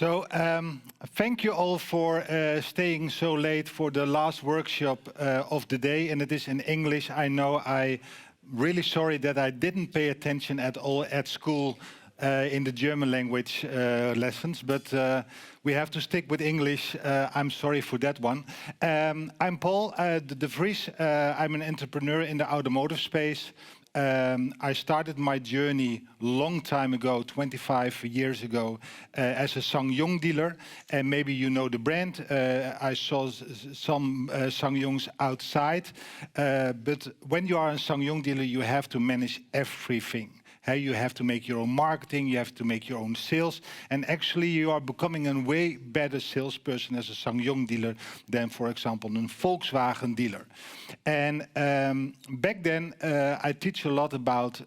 Thank you all for staying so late for the last workshop of the day, and it is in English. I know I'm really sorry that I didn't pay attention at all at school in the German language lessons, but we have to stick with English. I'm sorry for that one. I'm Paul de Vries. I'm an entrepreneur in the automotive space. I started my journey long time ago, 25 years ago, as a SsangYong dealer. And maybe you know the brand. I saw some SsangYongs outside. But when you are a SsangYong dealer, you have to manage everything. You have to make your own marketing, you have to make your own sales, and actually you are becoming a way better salesperson as a SsangYong dealer than, for example, a Volkswagen dealer. And back then I teach a lot about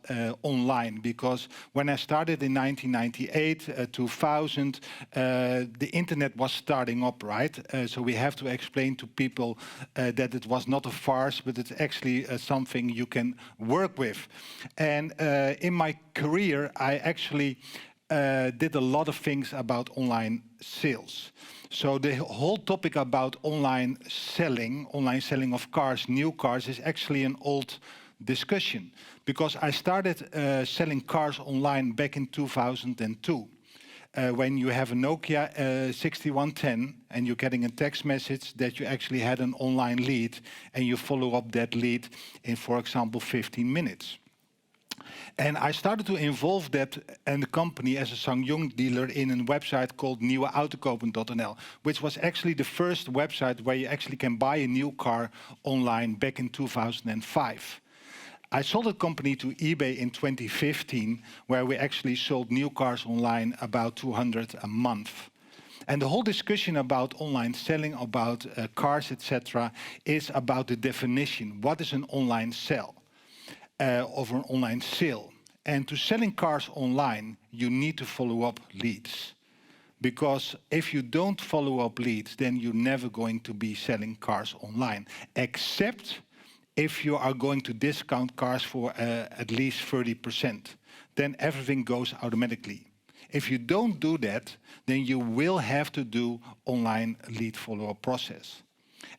online, because when I started in 1998, 2000, the internet was starting up, right? So we have to explain to people that it was not a farce, but it's actually something you can work with. And in my career, I actually did a lot of things about online sales. So the whole topic about online selling of cars, new cars, is actually an old discussion, because I started selling cars online back in 2002. When you have a Nokia 6110 and you're getting a text message that you actually had an online lead, and you follow up that lead in, for example, 15 minutes. And I started to involve that and the company as a SsangYong dealer in a website called nieuweautokopen.nl, which was actually the first website where you actually can buy a new car online back in 2005. I sold the company to eBay in 2015, where we actually sold new cars online about 200 a month. And the whole discussion about online selling, about cars, etc., is about the definition. What is an online sell? Of an online sale. And to selling cars online, you need to follow up leads. Because if you don't follow up leads, then you're never going to be selling cars online, except if you are going to discount cars for at least 30%. Then everything goes automatically. If you don't do that, then you will have to do online lead follow-up process.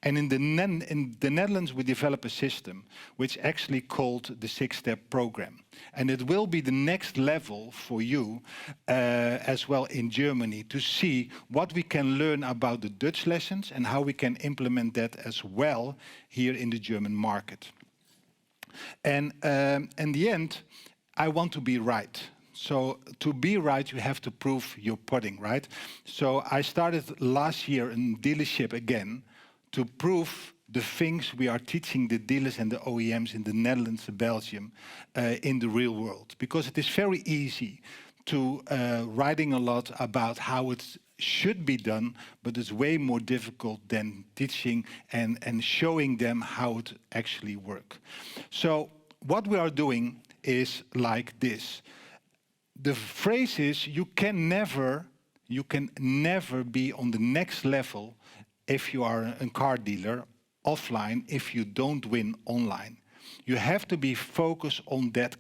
And in the Netherlands, we developed a system which actually called the six-step program. And it will be the next level for you as well in Germany, to see what we can learn about the Dutch lessons and how we can implement that as well here in the German market. And in the end, I want to be right. So to be right, you have to prove your pudding, right? So I started last year in dealership again, to prove the things we are teaching the dealers and the OEMs in the Netherlands and Belgium in the real world. Because it is very easy to writing a lot about how it should be done, but it's way more difficult than teaching and showing them how it actually works. So what we are doing is like this. The phrase is, you can never be on the next level if you are a car dealer offline, if you don't win online. You have to be focused on that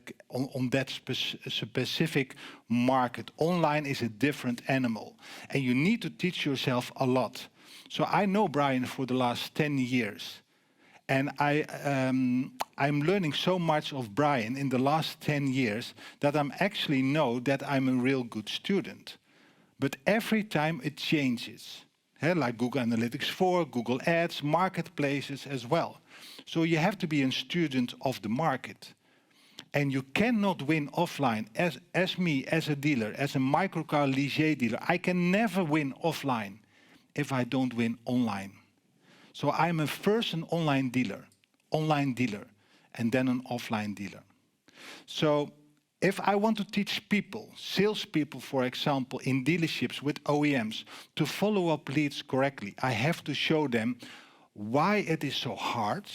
specific market. Online is a different animal, and you need to teach yourself a lot. So I know Brian for the last 10 years, and I'm learning so much of Brian in the last 10 years that I actually know that I'm a real good student. But every time it changes. Like Google Analytics 4, Google Ads, marketplaces as well. So you have to be a student of the market. And you cannot win offline. As me, as a dealer, as a microcar Ligier dealer, I can never win offline if I don't win online. So I'm first an online dealer, and then an offline dealer. So if I want to teach people, salespeople, for example, in dealerships with OEMs, to follow up leads correctly, I have to show them why it is so hard,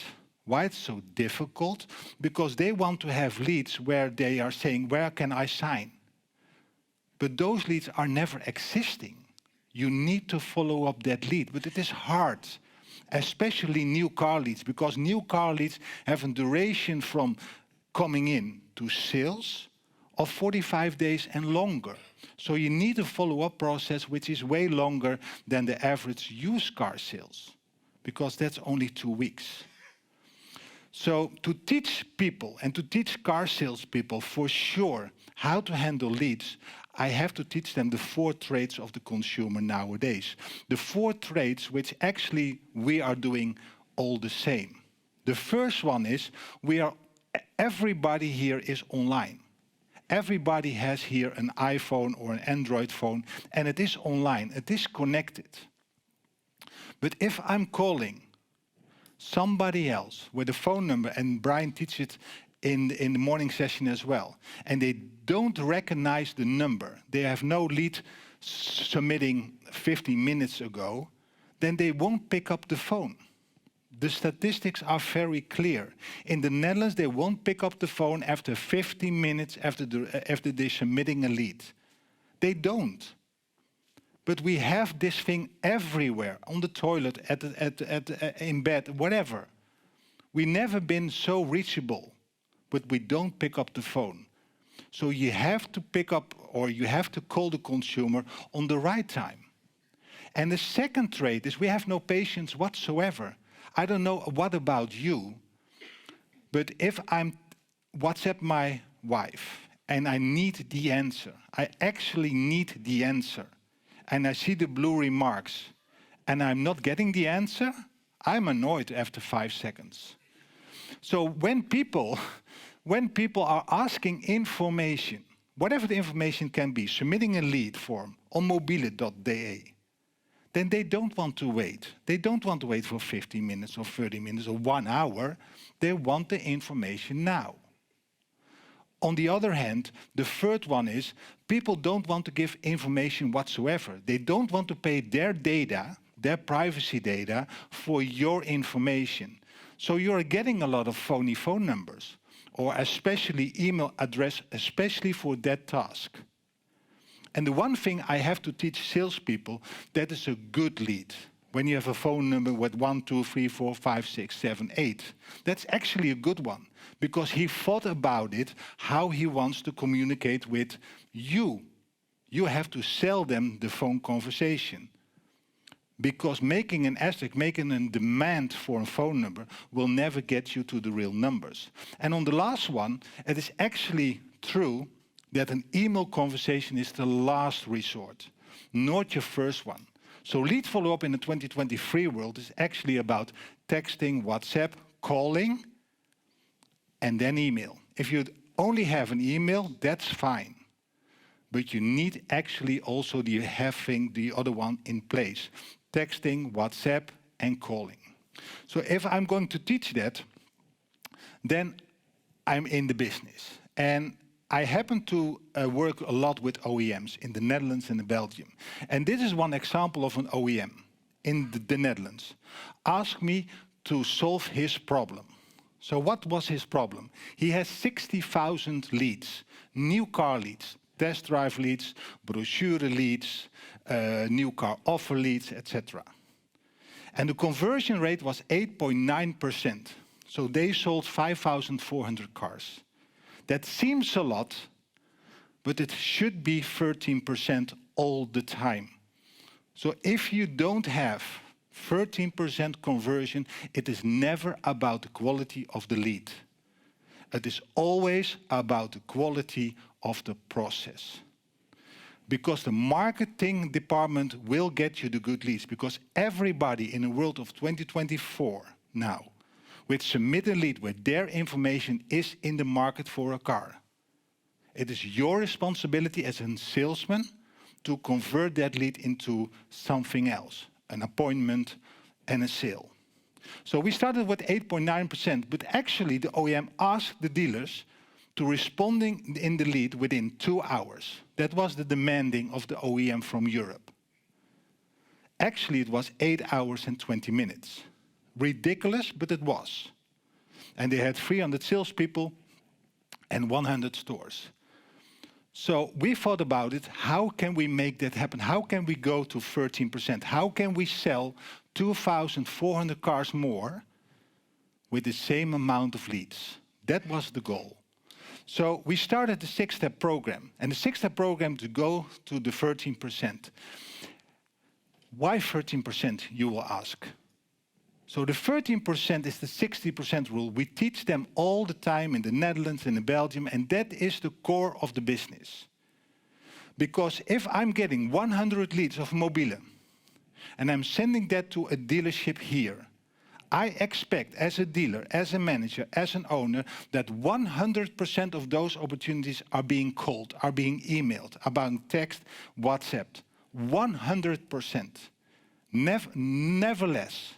why it's so difficult, because they want to have leads where they are saying, where can I sign? But those leads are never existing. You need to follow up that lead, but it is hard, especially new car leads, because new car leads have a duration from coming in to sales of 45 days and longer. So you need a follow-up process which is way longer than the average used car sales, because that's only 2 weeks. So to teach people and to teach car salespeople for sure how to handle leads, I have to teach them the 4 traits of the consumer nowadays. The 4 traits which actually we are doing all the same. The first one is everybody here is online. Everybody has here an iPhone or an Android phone, and it is online, it is connected. But if I'm calling somebody else with a phone number, and Brian teaches it in the morning session as well, and they don't recognize the number, they have no lead submitting 15 minutes ago, then they won't pick up the phone. The statistics are very clear. In the Netherlands, they won't pick up the phone after 15 minutes after they're submitting a lead. They don't. But we have this thing everywhere, on the toilet, in bed, whatever. We've never been so reachable, but we don't pick up the phone. So you have to pick up, or you have to call the consumer on the right time. And the second trait is we have no patience whatsoever. I don't know what about you, but if I'm WhatsApp my wife and I need the answer, I actually need the answer, and I see the blue remarks and I'm not getting the answer, I'm annoyed after 5 seconds. So when people are asking information, whatever the information can be, submitting a lead form on mobiele.de, then they don't want to wait. They don't want to wait for 15 minutes or 30 minutes or 1 hour. They want the information now. On the other hand, the third one is people don't want to give information whatsoever. They don't want to pay their data, their privacy data, for your information. So you're getting a lot of phony phone numbers, or especially email address, especially for that task. And the one thing I have to teach salespeople, that is a good lead. When you have a phone number with 1, 2, 3, 4, 5, 6, 7, 8. That's actually a good one, because he thought about it, how he wants to communicate with you. You have to sell them the phone conversation. Because making an asterisk, making a demand for a phone number will never get you to the real numbers. And on the last one, it is actually true that an email conversation is the last resort, not your first one. So lead follow-up in the 2023 world is actually about texting, WhatsApp, calling, and then email. If you only have an email, that's fine. But you need actually also having the other one in place. Texting, WhatsApp, and calling. So if I'm going to teach that, then I'm in the business. And I happen to work a lot with OEMs in the Netherlands and in Belgium. And this is one example of an OEM in the Netherlands. Asked me to solve his problem. So what was his problem? He has 60,000 leads, new car leads, test drive leads, brochure leads, new car offer leads, etc. And the conversion rate was 8.9%. So they sold 5,400 cars. That seems a lot, but it should be 13% all the time. So if you don't have 13% conversion, it is never about the quality of the lead. It is always about the quality of the process. Because the marketing department will get you the good leads, because everybody in the world of 2024 now which submit a lead where their information is in the market for a car. It is your responsibility as a salesman to convert that lead into something else, an appointment and a sale. So we started with 8.9%, but actually the OEM asked the dealers to responding in the lead within 2 hours. That was the demanding of the OEM from Europe. Actually, it was 8 hours and 20 minutes. Ridiculous, but it was. And they had 300 salespeople and 100 stores. So we thought about it, how can we make that happen? How can we go to 13%? How can we sell 2,400 cars more with the same amount of leads? That was the goal. So we started the 6-step program. And the 6-step program to go to the 13%. Why 13%, you will ask? So the 13% is the 60% rule. We teach them all the time in the Netherlands and in Belgium, and that is the core of the business. Because if I'm getting 100 leads of mobile, and I'm sending that to a dealership here, I expect as a dealer, as a manager, as an owner, that 100% of those opportunities are being called, are being emailed, about text, WhatsApp. 100%. Never less.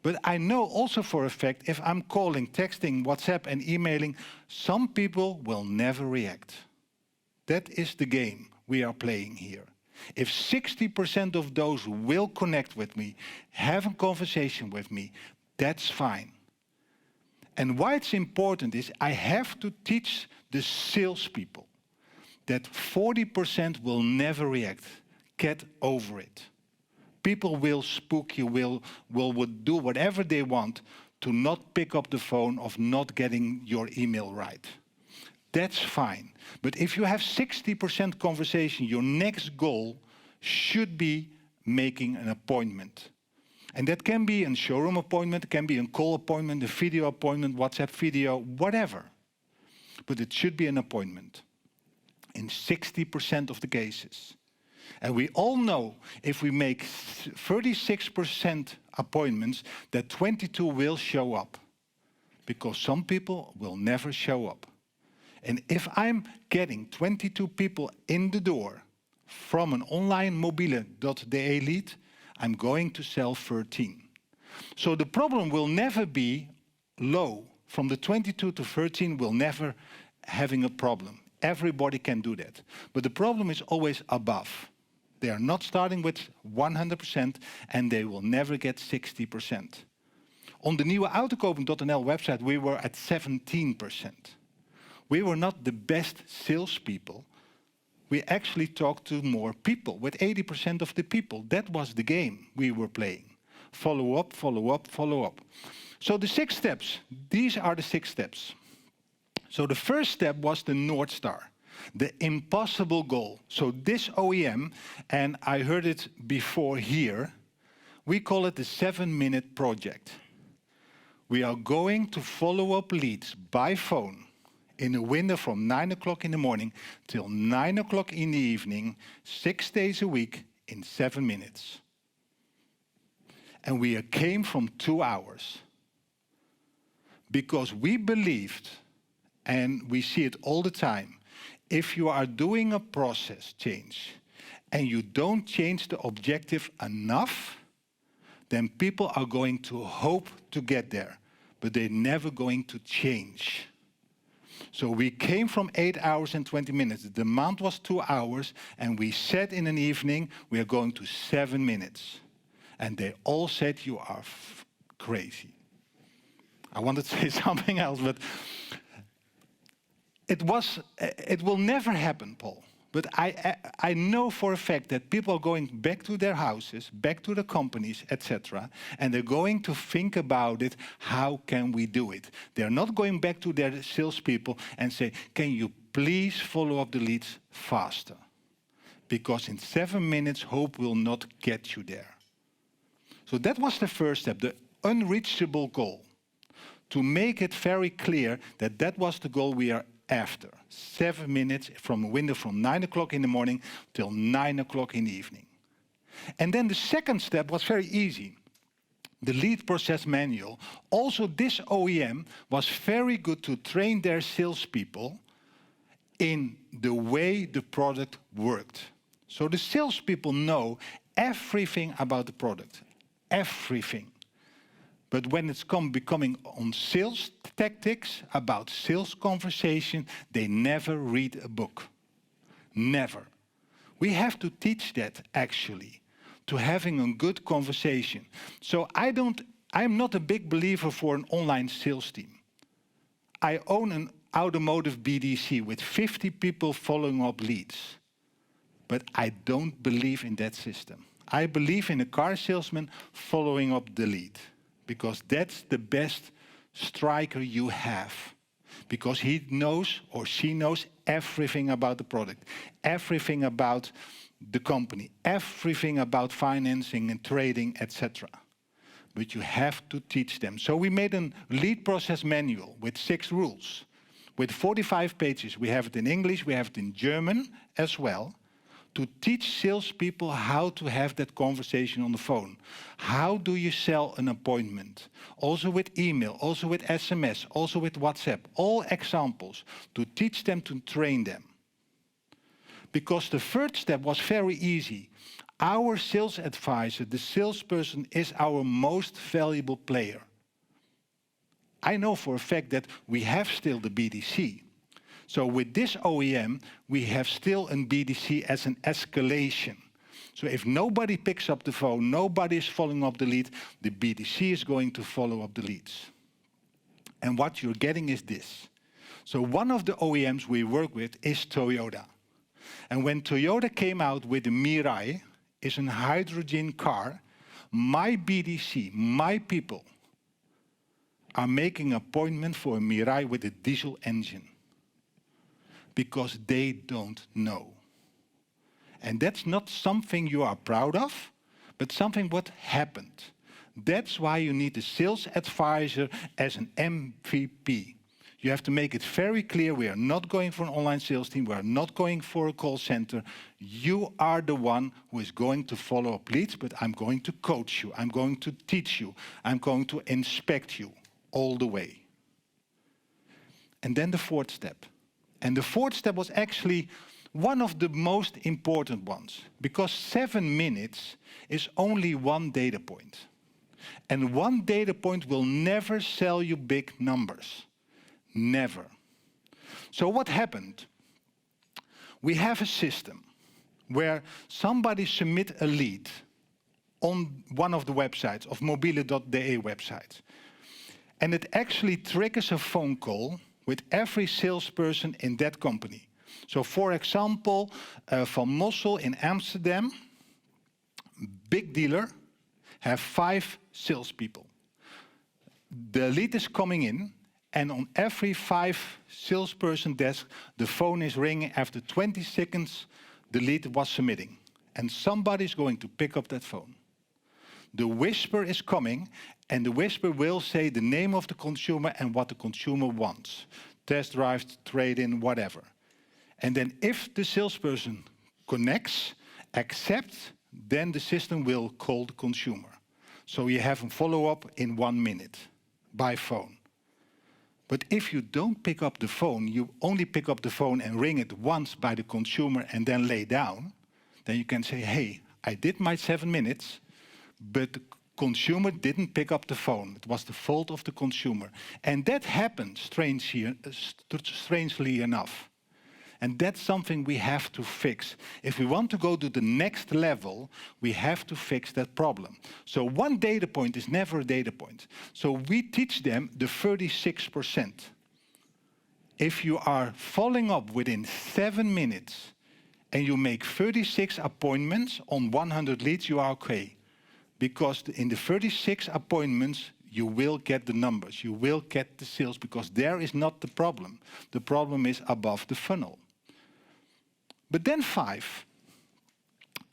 But I know also for a fact, if I'm calling, texting, WhatsApp and emailing, some people will never react. That is the game we are playing here. If 60% of those will connect with me, have a conversation with me, that's fine. And why it's important is I have to teach the salespeople that 40% will never react. Get over it. People will spook you, will do whatever they want to not pick up the phone of not getting your email right. That's fine. But if you have 60% conversation, your next goal should be making an appointment. And that can be a showroom appointment, it can be a call appointment, a video appointment, WhatsApp video, whatever. But it should be an appointment in 60% of the cases. And we all know if we make 36% appointments, that 22 will show up. Because some people will never show up. And if I'm getting 22 people in the door from an online mobile.de lead, I'm going to sell 13. So the problem will never be low. From the 22 to 13 will never having a problem. Everybody can do that. But the problem is always above. They are not starting with 100% and they will never get 60%. On the nieuwe autokopen.nl website we were at 17%. We were not the best salespeople. We actually talked to more people, with 80% of the people. That was the game we were playing. Follow up, follow up, follow up. So the 6 steps, these are the 6 steps. So the first step was the North Star, the impossible goal. So this OEM, and I heard it before here, we call it the 7-minute project. We are going to follow up leads by phone in a window from 9 o'clock in the morning till 9 o'clock in the evening, 6 days a week in 7 minutes. And we came from 2 hours. Because we believed, and we see it all the time, if you are doing a process change and you don't change the objective enough, then people are going to hope to get there, but they're never going to change. So we came from 8 hours and 20 minutes. The demand was 2 hours, and we said in an evening, we are going to 7 minutes. And they all said, you are crazy. I wanted to say something else, but it will never happen, Paul. But I know for a fact that people are going back to their houses, back to the companies, etc. And they're going to think about it, how can we do it? They're not going back to their salespeople and say, can you please follow up the leads faster? Because in 7 minutes, hope will not get you there. So that was the first step, the unreachable goal. To make it very clear that that was the goal we are after. 7 minutes from a window from 9 o'clock in the morning till 9 o'clock in the evening. And then the second step was very easy. The lead process manual. Also this OEM was very good to train their salespeople in the way the product worked. So the salespeople know everything about the product. Everything. But when it's becoming on sales tactics, about sales conversation, they never read a book. Never. We have to teach that, actually, to having a good conversation. So I'm not a big believer for an online sales team. I own an automotive BDC with 50 people following up leads. But I don't believe in that system. I believe in a car salesman following up the lead. Because that's the best striker you have. because he knows or she knows everything about the product, everything about the company, everything about financing and trading, etc. But you have to teach them. So we made a lead process manual with 6 rules, with 45 pages. We have it in English, we have it in German as well, to teach salespeople how to have that conversation on the phone. How do you sell an appointment? Also with email, also with SMS, also with WhatsApp. All examples to teach them, to train them. Because the first step was very easy. Our sales advisor, the salesperson, is our most valuable player. I know for a fact that we have still the BDC. So with this OEM, we have still a BDC as an escalation. So if nobody picks up the phone, nobody is following up the lead, the BDC is going to follow up the leads. And what you're getting is this. So one of the OEMs we work with is Toyota. And when Toyota came out with the Mirai, is a hydrogen car, my BDC, my people, are making an appointment for a Mirai with a diesel engine. Because they don't know. And that's not something you are proud of, but something what happened. That's why you need a sales advisor as an MVP. You have to make it very clear, we are not going for an online sales team, we are not going for a call center. You are the one who is going to follow up leads, but I'm going to coach you, I'm going to teach you, I'm going to inspect you all the way. And then the 4th step. And the 4th step was actually one of the most important ones, because 7 minutes is only 1 data point. And 1 data point will never sell you big numbers. Never. So what happened? We have a system where somebody submit a lead on one of the websites, of mobile.de websites. And it actually triggers a phone call with every salesperson in that company. So for example, Van Mossel in Amsterdam, big dealer, have 5 salespeople. The lead is coming in, and on every 5 salesperson desk, the phone is ringing. After 20 seconds, the lead was submitting. And somebody is going to pick up that phone. The whisper is coming, and the whisper will say the name of the consumer and what the consumer wants. Test drive, trade-in, whatever. And then if the salesperson connects, accepts, then the system will call the consumer. So you have a follow-up in 1 minute by phone. But if you don't pick up the phone, you only pick up the phone and ring it once by the consumer and then lay down, then you can say, hey, I did my 7 minutes, but the consumer didn't pick up the phone. It was the fault of the consumer. And that happened, strangely enough. And that's something we have to fix. If we want to go to the next level, we have to fix that problem. So 1 data point is never a data point. So we teach them the 36%. If you are following up within 7 minutes and you make 36 appointments on 100 leads, you are okay. Because in the 36 appointments, you will get the numbers, you will get the sales, because there is not the problem. The problem is above the funnel. But then 5.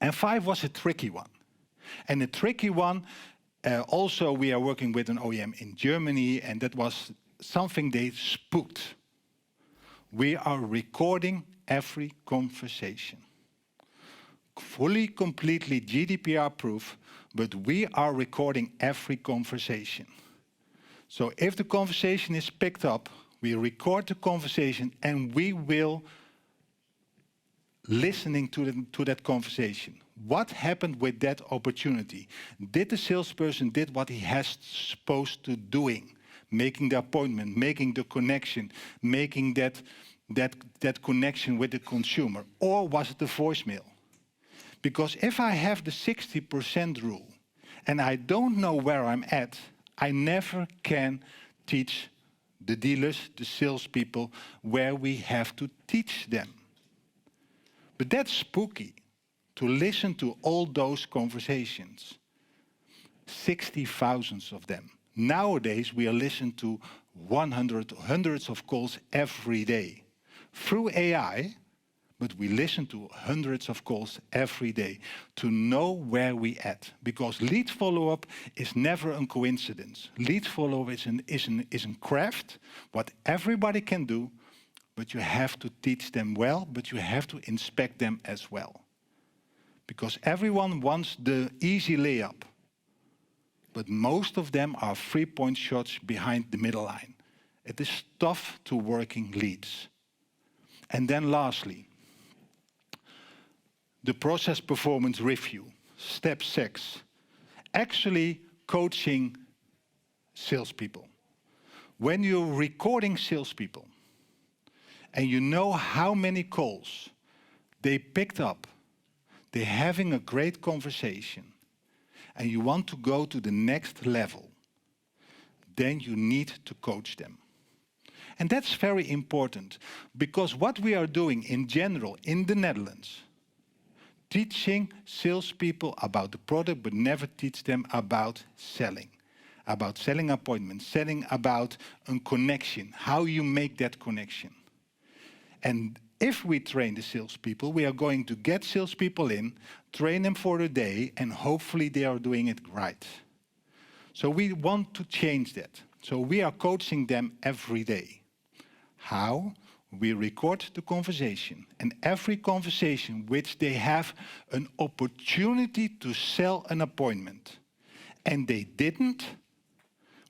And 5 was a tricky one. And a tricky one, also we are working with an OEM in Germany, and that was something they spooked. We are recording every conversation. Fully, completely GDPR proof, but we are recording every conversation. So if the conversation is picked up, we record the conversation and we will listening to that conversation. What happened with that opportunity? Did the salesperson did what he has supposed to doing? Making the appointment, making the connection, making that connection with the consumer? Or was it the voicemail? Because if I have the 60% rule and I don't know where I'm at, I never can teach the dealers, the salespeople, where we have to teach them. But that's spooky, to listen to all those conversations. 60,000 of them. Nowadays, we are listening to hundreds of calls every day through AI, but we listen to hundreds of calls every day to know where we at. Because lead follow-up is never a coincidence. Lead follow-up is a craft, what everybody can do, but you have to teach them well, but you have to inspect them as well. Because everyone wants the easy layup, but most of them are 3-point shots behind the middle line. It is tough to working leads. And then lastly, the process performance review, step 6. Actually coaching salespeople. When you're recording salespeople and you know how many calls they picked up, they're having a great conversation, and you want to go to the next level, then you need to coach them. And that's very important, because what we are doing in general in the Netherlands, teaching salespeople about the product, but never teach them about selling appointments, selling about a connection, how you make that connection. And if we train the salespeople, we are going to get salespeople in, train them for a day, and hopefully they are doing it right. So we want to change that. So we are coaching them every day. How? We record the conversation, and every conversation which they have an opportunity to sell an appointment, and they didn't,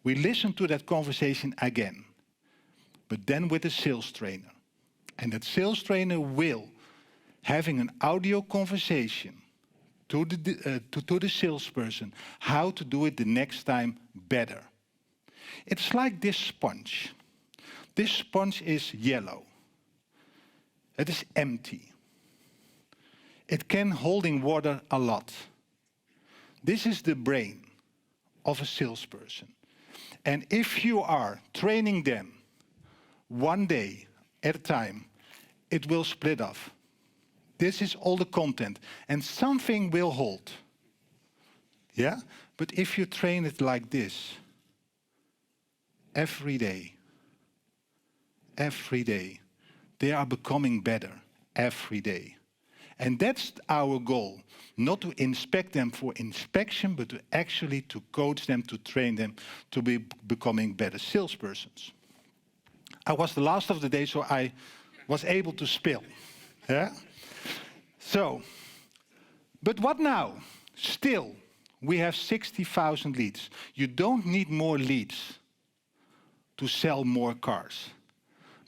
we listen to that conversation again, but then with a sales trainer. And that sales trainer will, having an audio conversation to the salesperson, how to do it the next time better. It's like this sponge. This sponge is yellow. It is empty. It can hold in water a lot. This is the brain of a salesperson. And if you are training them one day at a time, it will split off. This is all the content, and something will hold. Yeah? But if you train it like this, every day, they are becoming better every day. And that's our goal, not to inspect them for inspection, but to actually to coach them, to train them to be becoming better salespersons. I was the last of the day, so I was able to spill. Yeah? So, but what now? Still, we have 60,000 leads. You don't need more leads to sell more cars.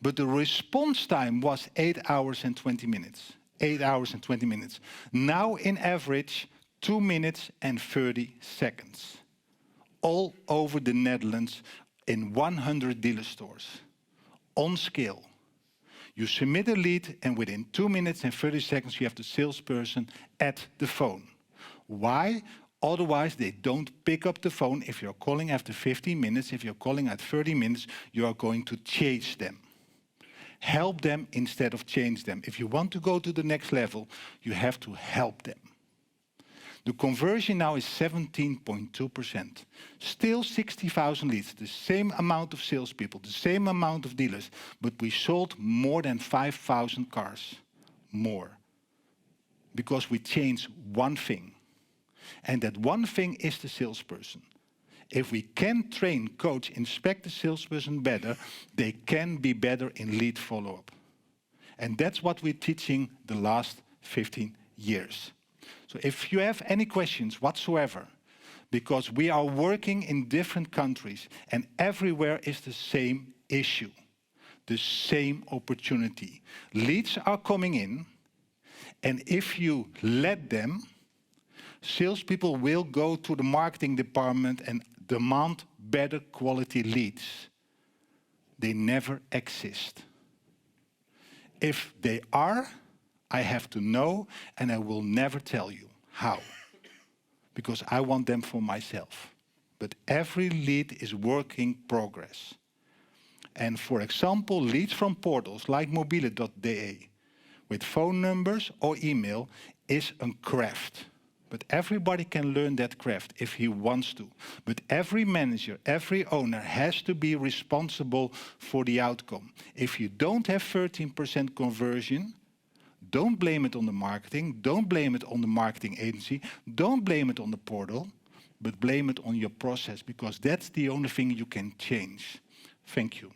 But the response time was 8 hours and 20 minutes. 8 hours and 20 minutes. Now, in average, 2 minutes and 30 seconds. All over the Netherlands in 100 dealer stores. On scale. You submit a lead, and within 2 minutes and 30 seconds, you have the salesperson at the phone. Why? Otherwise, they don't pick up the phone. If you're calling after 15 minutes, if you're calling at 30 minutes, you are going to chase them. Help them instead of change them. If you want to go to the next level, you have to help them. The conversion now is 17.2%. Still 60,000 leads, the same amount of salespeople, the same amount of dealers, but we sold more than 5,000 cars. More. Because we changed one thing. And that one thing is the salesperson. If we can train, coach, inspect the salesperson better, they can be better in lead follow-up. And that's what we're teaching the last 15 years. So if you have any questions whatsoever, because we are working in different countries and everywhere is the same issue, the same opportunity. Leads are coming in, and if you let them, salespeople will go to the marketing department and demand better quality leads. They never exist. If they are, I have to know, and I will never tell you how. Because I want them for myself. But every lead is work in progress. And for example, leads from portals like mobile.de with phone numbers or email is a craft. But everybody can learn that craft if he wants to. But every manager, every owner has to be responsible for the outcome. If you don't have 13% conversion, don't blame it on the marketing, don't blame it on the marketing agency, don't blame it on the portal, but blame it on your process, because that's the only thing you can change. Thank you.